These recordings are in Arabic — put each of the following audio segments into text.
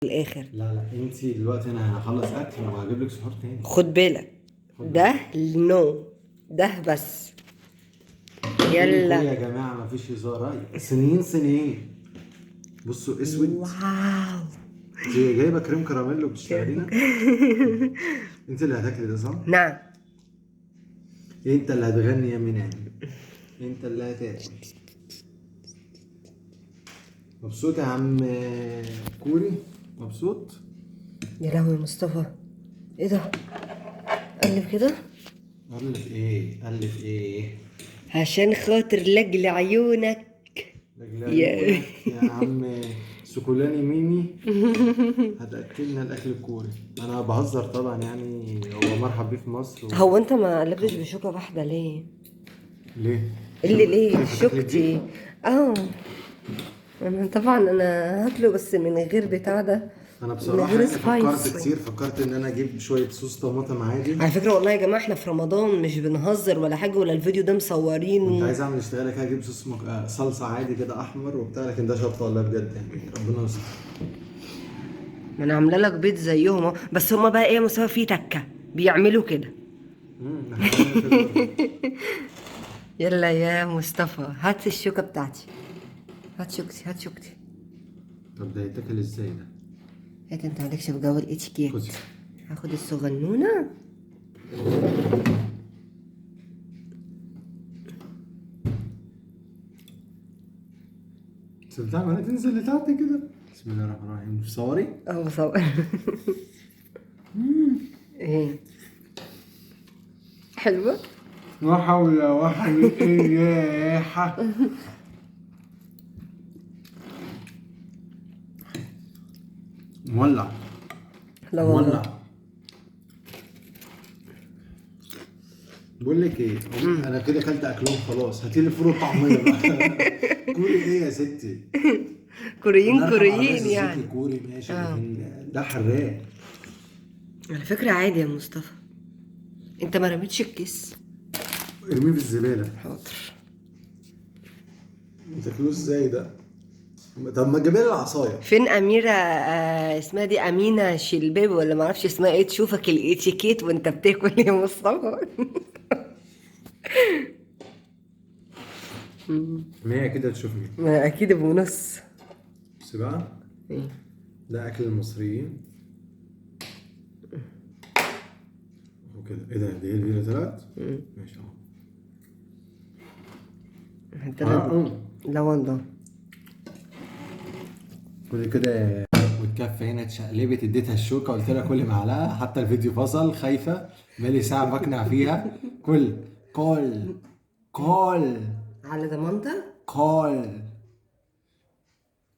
الاخر. لا لا، انتي دلوقتي انا هخلص اكل وهجيب لك سحور تاني. خد بالك، ده نو، ده بس. كل يلا يا جماعه مفيش هزار. سنين سنين. بصوا اسود. واو. انتي جايبه كريم كراميل وبتشتغلينا. انت اللي هتاكلي ده صح؟ نعم. انت اللي هتغني يا منى. انت اللي هتاكل. مبسوط يا عم كوري؟ مبسوط؟ يا لهوي يا مصطفى، ايه ده؟ قلب كده الف ايه؟ الف ايه؟ عشان خاطر لجل عيونك. يا عم سكولاني ميمي هتاكلنا الاكل الكوري. انا بهزر طبعا، يعني هو مرحب بيه في مصر هو انت ما قلبتش بشوكة واحدة ليه؟ ليه؟ اللي ليه خايفة تاكلي شوكتي؟ دي؟ اه انا طبعا هاكله بس من غير بتاع ده، انا من بصراحه غير يعني فكرت سبايس. كتير، فكرت ان انا اجيب شويه صوص طماطم عادي. على فكرة والله يا جماعة احنا في رمضان مش بنهزر ولا حاجة، ولا الفيديو ده كنت مصورينه. عايز اعمل اشتغالة كده، اجيب صوص صلصه عادي كده احمر وبتاع، لكن ده شطه والله بجد يعني ربنا يستر. ما انا عامله لك بيض زيهم اهو، بس هما بقى ايه مستوى فيه تكه بيعملوا كده. احنا بنعمل كده برضه. يلا يا مصطفى هات الشوكه بتاعتي، هات شوكتي هات شوكتي. طب ده يتاكل ازاي ده؟ هات انت مالكش في جو الاتيكيت. خدي. هاخد الصغنونه. سبتها عمالة تنزل لتحت كده. بسم الله الرحمن الرحيم. في صوري؟ اه بصور. ايه حلوه. لا حول ولا قوة إلا مولع. لا مولع. والله. بقول لك ايه، انا كده اكلت اكلهم خلاص، هاتي لي فول وطعميه بقى. كوري ايه يا ستي؟ كوريين نركب عربيه كوريين سوزوكي يعني. كوري ماشي، اه لكن ده حراق. على فكره عادي يا مصطفى، انت ما رميتش الكيس. ارميه في الزباله. حاضر. تاكلوه ازاي ده؟ طب ما تجيبي لي العصايه. فين أميرة؟ اسمها دي أمينة شلباب ولا معرفش اسمها ايه، تشوفك الاتيكيت وانت بتاكل يا مصطفى. ما هي كده تشوفني. ما أكيد أبو نص. بس بقى إيه؟ ده اكل المصريين. وكده ايه ده؟ دي اللي طلعت؟ ماشي اهو. لا والله. كل كده. والكفه هنا اتشقلبت، اديتها الشوكه قلت لها كل معلقه، حتى الفيديو فصل خايفه. بقالي ساعه بقنع فيها. كل كل كل على ضمانتك. كل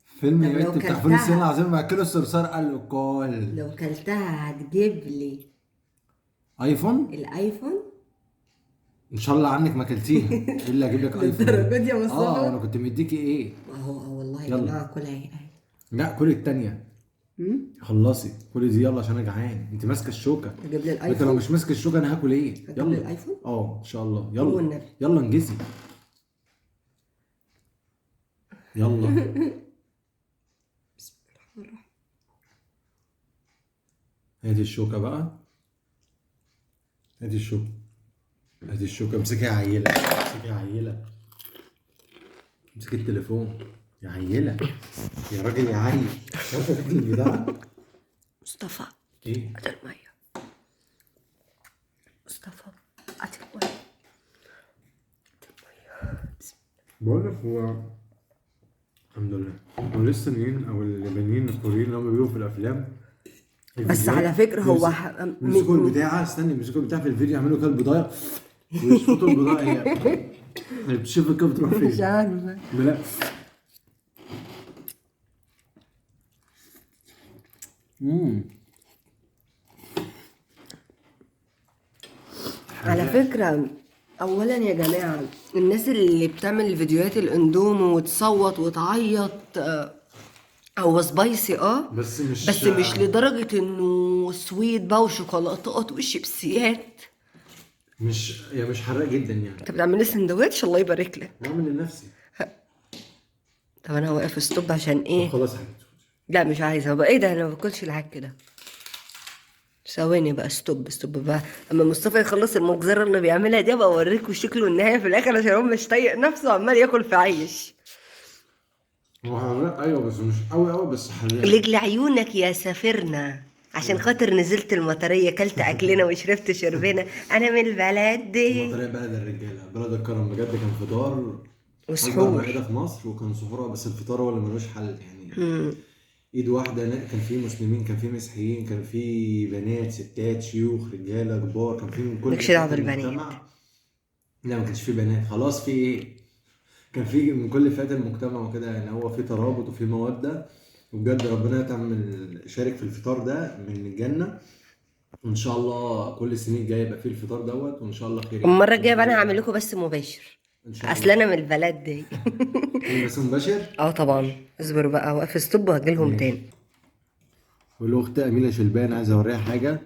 فيلم طب يا لو بنت بتاع فول الصين كلتها، العظيم باكله الصرصار قال له كل. لو كلتها هتجيب لي ايفون. الآيفون. ان شاء الله عنك ما اكلتيها. ايه اللي اجيب لك ايفون؟ للدرجة دي يا اه انا مصطفى؟ كنت مديكي ايه. هو والله يا يلا. جماعة كلها اهي. لا كل التانية. خلصي كل دي يلا عشان انا جعان. انت ماسكه الشوكه. هتجيب لي انت لو الآيفون؟ مش ماسك الشوكه انا هاكل ايه؟ هتجيب لي يلا. الآيفون؟ ان شاء الله. قول يلا والنبي. يلا انجزي. يلا. بسم الله الرحمن الرحيم. هاتي الشوكه بقى. هاتي الشوكه. هاتي الشوكه. امسكي يا عيله. امسكي يا عيله. امسكي التليفون يا عيله. يا راجل يا عيل. مش عارفه تاكل البتاع. مصطفى ايه؟ هات المية. مصطفى هات المية. بقول لك هو الحمد لله هو لسه الصينيين او اليابانيين الكوريين اللي هم بيجوا في الافلام. بس على فكرة هو يمسكوا البتاعة. استني، يمسكوا البتاعة في الفيديو يعملوا كده البضايع ويشفطوا البضايع. هي بتشوف كده بتروح فين؟ مش عارفة. لا. على فكرة أولا يا جماعة، الناس اللي بتعمل فيديوهات الأندومي وتصوت وتعيط هو سبايسي بس مش لدرجة إنه سويت بقى وشوكولاتات وشيبسيات. مش حراق جدا يعني. أنت بتعملي سندوتش الله يبارك لك. بعمل لنفسي. طب أنا واقف ستوب عشان طب إيه؟ خلاص يا حبيبتي. لا مش عايزة بقى، ايه ده، انا ما باكلش العك كده. ثواني بقى، ستوب بقى. اما مصطفى يخلص المجزرة اللي بيعملها دي ابقى اوريكم شكله النهاية في الاخر، عشان هو مش طايق نفسه وعمال ياكل في عيش. هو حراق ايوه، بس مش قوي قوي، بس حراق. لجل عيونك يا سافرنا، عشان خاطر نزلت المطرية كلت اكلنا وشربت شربنا. انا من البلد دي. المطرية بلد الرجالة، بلد الكرم بجد. كان فطار أكبر وسحور. مائدة في مصر، وكان سحورها، بس الفطار هو اللي ملوش حل يعني. مم. إيد واحدة كان في مسلمين، كان في مسيحيين، كان في بنات، ستات، شيوخ، رجالة، كبار، كان في من كل مالكش دعوة فئات بالبنات. المجتمع. لا ما كانش في بنات، خلاص في إيه؟ كان في من كل فئات المجتمع وكده يعني، هو في ترابط وفي مودة. وبجد ربنا تعمل شارك في الفطار ده من الجنة. وإن شاء الله كل السنين الجاية يبقى فيه الفطار دوت، وإن شاء الله خير يعني المرة الجاية السنين بقى انا الجاية هعمل يبقى لكم بس مباشر. إن شاء اصل انا الله. من البلد دي. إيه بس مباشر؟ اه طبعا، اصبر بقى، واقف ستوب وهجيلهم ماشي. تاني. والاخت امينه شلبان عايز اوريها حاجه.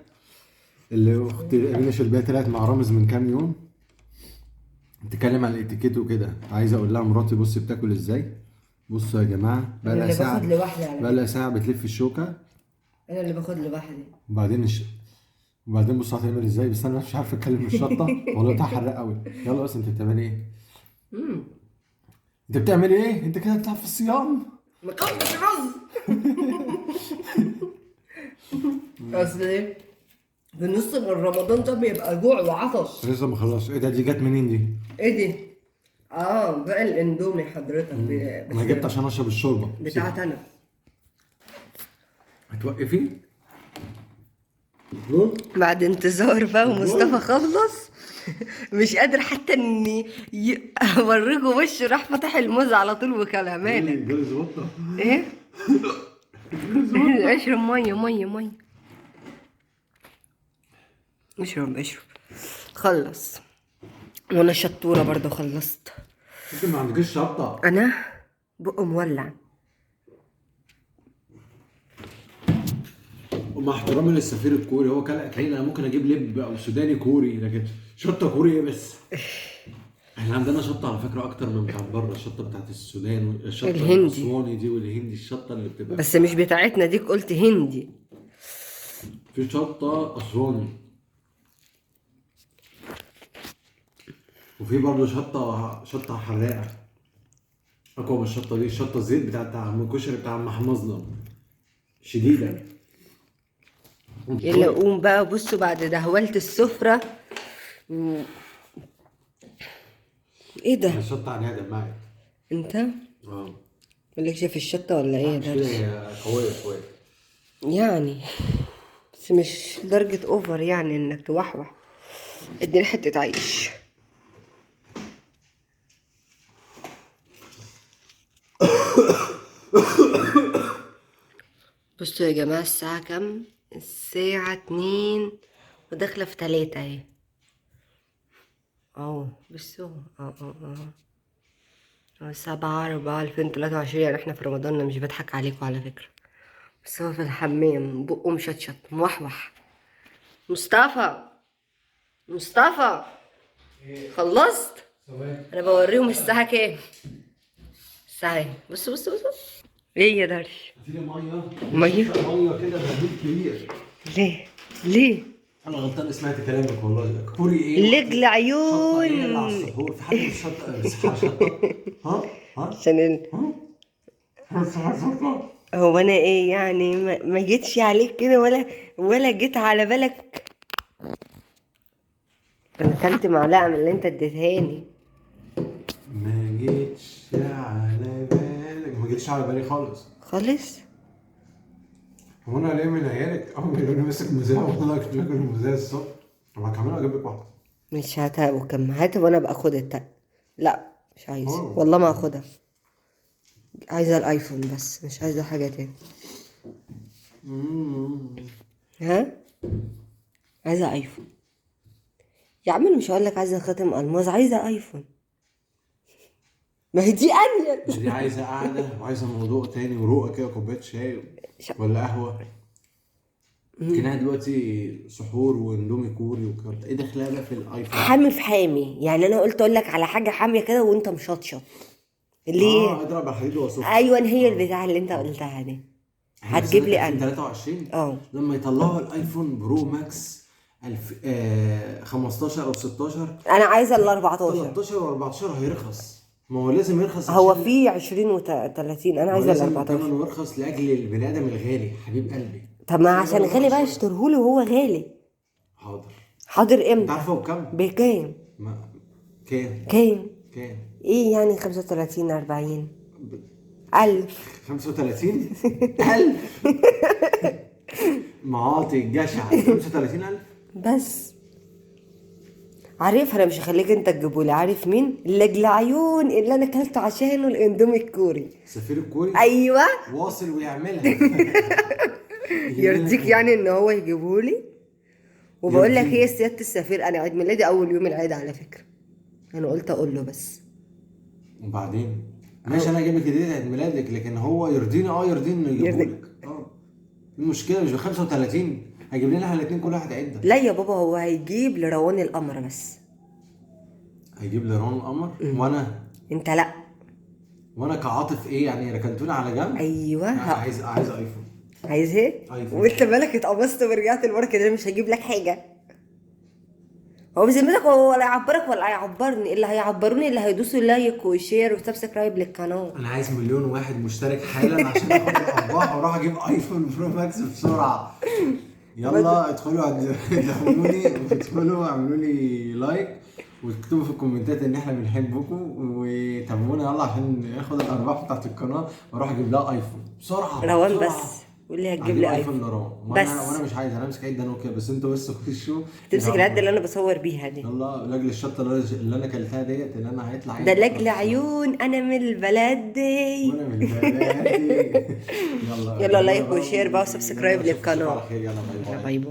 اللي اخت امينه شلبان طلعت مع رامز من كام يوم تتكلم عن الاتيكيت وكده. عايز اقول لها مراتي بصي بتاكل ازاي. بصوا يا جماعه، بقى انا لها اللي باخد ساعه. لوحدي على بقى لها فكرة. ساعه بتلف الشوكه. انا اللي باخد لوحدي. وبعدين وبعدين بصوا هتعمل ازاي. بس انا مش عارف اتكلم الشطه والله بتاع حراق قوي. يلا بس انت بتعملي ايه؟ امم انت بتعملي ايه؟ انت كده بتلعب في الصيام. مكبس رز. اصل ايه، في النص من رمضان ده بيبقى جوع وعطش. لسه ما خلصش. ايه ده؟ دي جت منين دي؟ ايه دي؟ اه بقى الاندومي حضرتك انا جبت بس عشان اشرب الشوربه. بتاعت انا. هتوقفي؟ بعد انتظار بقى ومصطفى خلص. مش قادر حتى اني اوريكم وشه، راح فتح الموز على طول وكلها. مالك؟ جالي زبطه. ايه؟ اشرب ميه. اشرب. خلص. وانا شطوره برضه خلصت. انت ما عندكش شطه. انا بقه مولع. ومع احترامي للسفير الكوري، هو كان اكلين. انا ممكن اجيب لب او سوداني كوري، لكن شطه كوري ايه بس؟ احنا عندنا شطه على فكره اكتر من بتاعت بره. الشطه بتاعت السودان والشطه الهندي. الاسواني دي والهندي، الشطه اللي بتبقى بس مش بتاعتنا ديك، قلت هندي. في شطه اسواني. وفي برضه شطه حراقه اقوى من الشطه دي. الشطه الزيت بتاعت عم الكشري بتاع عم حمصنا شديده. يلا قوم بقى. بصوا بعد دهولت السفرة. ايه ده؟ الشطه عنادة معاك. انت اه مالكش في الشطة ولا ايه مش ده؟ كده، هي قويه شويه. يعني بس مش درجة اوفر يعني انك توحوح. اديني حتة عيش. بصوا يا جماعة، الساعة كام؟ الساعة 2 وداخلة في 3 اهي. اهو بصوا. اه 7/4/2023. يعني احنا في رمضان. أنا مش بضحك عليكم على فكرة. بس هو في الحمام بقه مشطشط موحوح. مصطفى خلصت؟ انا بوريهم الساعة كام. الساعة ايه؟ بص. ايه يا درش؟ هاتيلي ميه. مية؟ ميه كده بهدول كبير. ليه؟ انا غلطان، سمعت كلامك والله. كوري ايه؟ لجل شطه ايه اللي على عيون. السحور؟ في حد مش شطه بس شطه؟ ها عشان هو انا ايه يعني، ما جيتش عليك كده ولا جيت على بالك. انا اكلت معلقه من اللي انت اديتهاني. ما جيتش على بالك. ما جيتش على بالي خالص. هو انا ليه من عيالك اول ما يقولوا لي ماسك مذيع والله كنت باكل المذيع الصبح. طب كمان اجيب لك واحده. مش هاتها وكم هات وانا ابقى اخد لا مش عايزه أوه. والله ما اخدها. عايزه الايفون بس، مش عايزه حاجه تاني. ها عايزه ايفون يا عم. مش هقول لك عايزه خاتم الماظ، عايزه ايفون. ما هي دي انيل. دي عايزه قعده وعايزه موضوع تاني ورقه كده وكوبايه شاي ولا قهوه. كنا دلوقتي سحور واندومي كوري وكده. ايه دخلها بقى في الايفون؟ حامي في حامي يعني. انا قلت اقول لك على حاجه حاميه كده وانت مشطشط. ليه؟ اضرب الحديد واصفر. ايوه هي البتاعه اللي انت قلتها دي. هتجيب لي انا 23 لما يطلعوا الايفون برو ماكس 15 او 16 انا عايزه ال 14. 13 و14 هيرخص. ما هو لازم يرخص، هو في 20 و30، انا عايزه ال 14. كمان يرخص لاجل البني ادم الغالي حبيب قلبي. طب ما عشان غالي بقى اشتريهولي وهو غالي. حاضر امتى؟ انت عارفه بكام؟ بكام؟ كام ايه يعني 35 40 1000 35 1000 معاطي الجشع 35000 بس. عارف انا مش هخليك انت تجيبولي، عارف مين؟ لاجل عيون اللي انا اكلته عشانه الاندومي الكوري. السفير الكوري؟ ايوه واصل ويعملها. يرضيك يعني ان هو يجيبولي؟ وبقول لك هي سياده السفير، انا عيد ميلادي اول يوم العيد على فكره، انا قلت اقول له بس. وبعدين ماشي انا اجيب لك هديه عيد ميلادك، لكن هو يرضيني يرضيني انه يجيبهولك. المشكله مش ب 35 هيجيب لنا احنا الاثنين كل واحد عده. لا يا بابا هو هيجيب لروان القمر بس. هيجيب لروان القمر وانا انت لا. وانا كعاطف ايه يعني ركنتوني على جنب؟ ايوه عايز ايفون. عايز ايه؟ وانت مالك اتقمصت ورجعت لورا كده؟ مش هجيب لك حاجه. هو بذمتك هو ولا يعبرك ولا هيعبرني؟ اللي هيعبروني اللي هيدوسوا لايك وشير وسبسكرايب للقناه. انا عايز 1,000,000 مشترك حالا عشان اخد الارباح واروح اجيب ايفون برو ماكس بسرعه. يلا ادخلوا ادخلوا اعملوا لي لايك واكتبوا في الكومنتات ان احنا بنحبكم وتابعونا يلا عشان ناخد الارباح بتاعت القناه واروح اجيب لها ايفون بسرعه. روان بس واللي هتجيب لي ايفون بس. وانا مش عايز، انا امسك عيد نوكيا بس انتوا بس خشوا تمسك العده اللي انا بصور بيها دي. يلا لاجل الشطه اللي انا كلتها ديت اللي انا هيطلع ده لاجل عيون انا من البلد دي. وانا من البلد دي. يلا لايك وشير بقى وسبسكرايب للقناه. يلا باي باي.